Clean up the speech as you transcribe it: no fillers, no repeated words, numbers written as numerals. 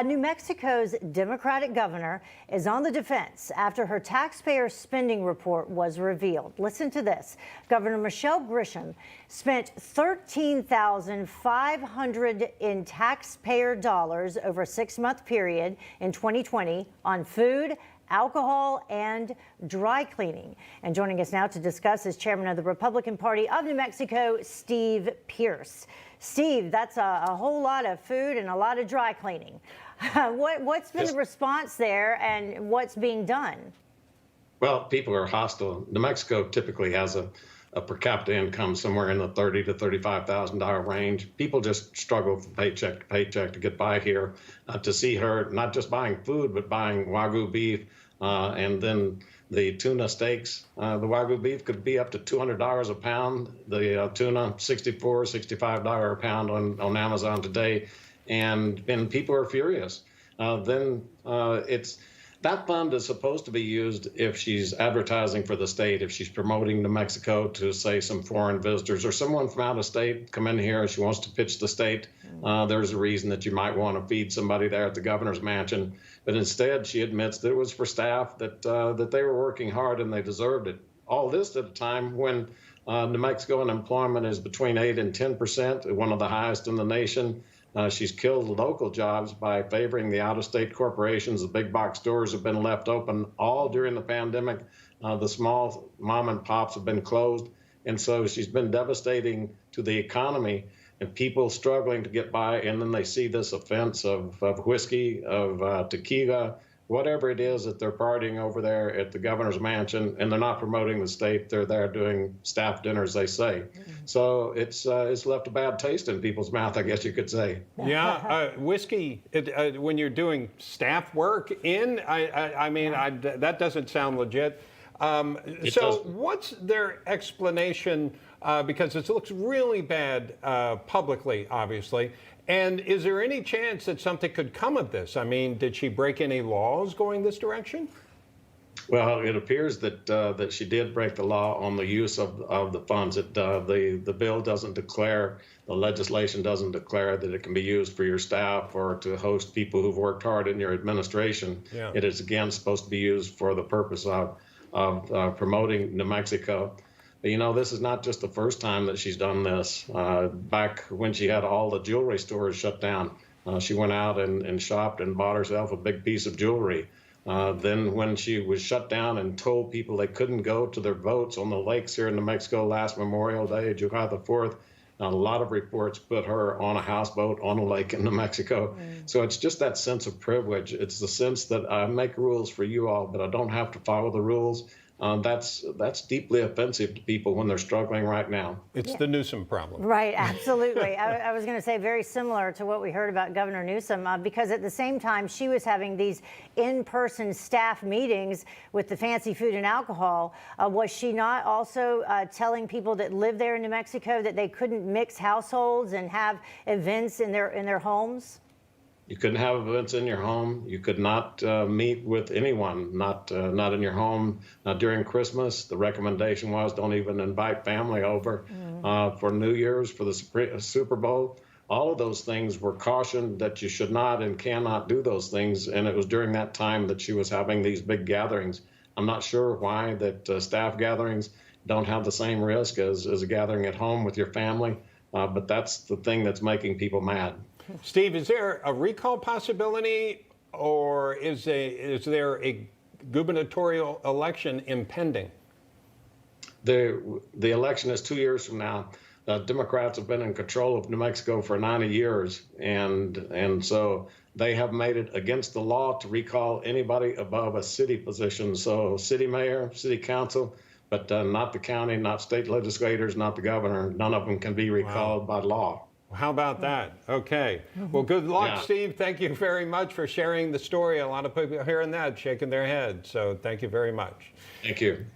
New Mexico's Democratic governor is on the defense after her taxpayer spending report was revealed. Listen to this. Governor Michelle Grisham spent $13,500 in taxpayer dollars over a 6-month period in 2020 on food, alcohol, and dry cleaning. And joining us now to discuss is chairman of the Republican Party of New Mexico, Steve Pearce. Steve, that's a whole lot of food and a lot of dry cleaning. What's been the response there, and what's being done? Well, people are hostile. New Mexico typically has a per capita income somewhere in the $30,000 to $35,000 range. People just struggle from paycheck to paycheck to get by here. To see her not just buying food, but buying Wagyu beef, and then the tuna steaks. The Wagyu beef could be up to $200 a pound. The tuna, $64, $65 a pound on Amazon today. And people are furious. That fund is supposed to be used if she's advertising for the state, if she's promoting New Mexico to, say, some foreign visitors or someone from out of state come in here and she wants to pitch the state. There's a reason that you might want to feed somebody there at the governor's mansion. But instead, she admits that it was for staff, that they were working hard and they deserved it. All this at a time when New Mexico unemployment is between 8 and 10%, one of the highest in the nation. She's killed local jobs by favoring the out-of-state corporations. The big box stores have been left open all during the pandemic. The small mom and pops have been closed. And so she's been devastating to the economy and people struggling to get by. And then they see this offense of whiskey, of tequila, whatever it is that they're partying over there at the governor's mansion, and they're not promoting the state. They're there doing staff dinners, they say. So it's left a bad taste in people's mouth, I guess you could say. Yeah, whiskey, when you're doing staff work that doesn't sound legit. What's their explanation? Because it looks really bad publicly, obviously. And is there any chance that something could come of this? I mean, did she break any laws going this direction? Well, it appears that she did break the law on the use of the funds. The bill doesn't declare, the legislation doesn't declare that it can be used for your staff or to host people who've worked hard in your administration. Yeah. It is, again, supposed to be used for the purpose of promoting New Mexico. But, you know, this is not just the first time that she's done this. Back when she had all the jewelry stores shut down, she went out and shopped and bought herself a big piece of jewelry. Then when she was shut down and told people they couldn't go to their votes on the lakes here in New Mexico last Memorial Day, July the 4th, a lot of reports put her on a houseboat on a lake in New Mexico. So it's just that sense of privilege. It's the sense that I make rules for you all, but I don't have to follow the rules. That's deeply offensive to people when they're struggling right now. It's the Newsom problem. Right, absolutely. I was going to say very similar to what we heard about Governor Newsom, because at the same time she was having these in-person staff meetings with the fancy food and alcohol. Was she not also telling people that live there in New Mexico that they couldn't mix households and have events in their homes? You couldn't have events in your home. You could not meet with anyone, not in your home. During Christmas, the recommendation was don't even invite family over. For New Year's, for the Super Bowl, all of those things were cautioned that you should not and cannot do those things. And it was during that time that she was having these big gatherings. I'm not sure why that staff gatherings don't have the same risk as a gathering at home with your family, but that's the thing that's making people mad. Steve, is there a recall possibility, or is there a gubernatorial election impending? The election is 2 years from now. Democrats have been in control of New Mexico for 90 years, and so they have made it against the law to recall anybody above a city position. So city mayor, city council, but not the county, not state legislators, not the governor. None of them can be recalled by law. How about that? Okay. Well, good luck, Steve. Thank you very much for sharing the story. A lot of people hearing that, shaking their heads. So thank you very much. Thank you.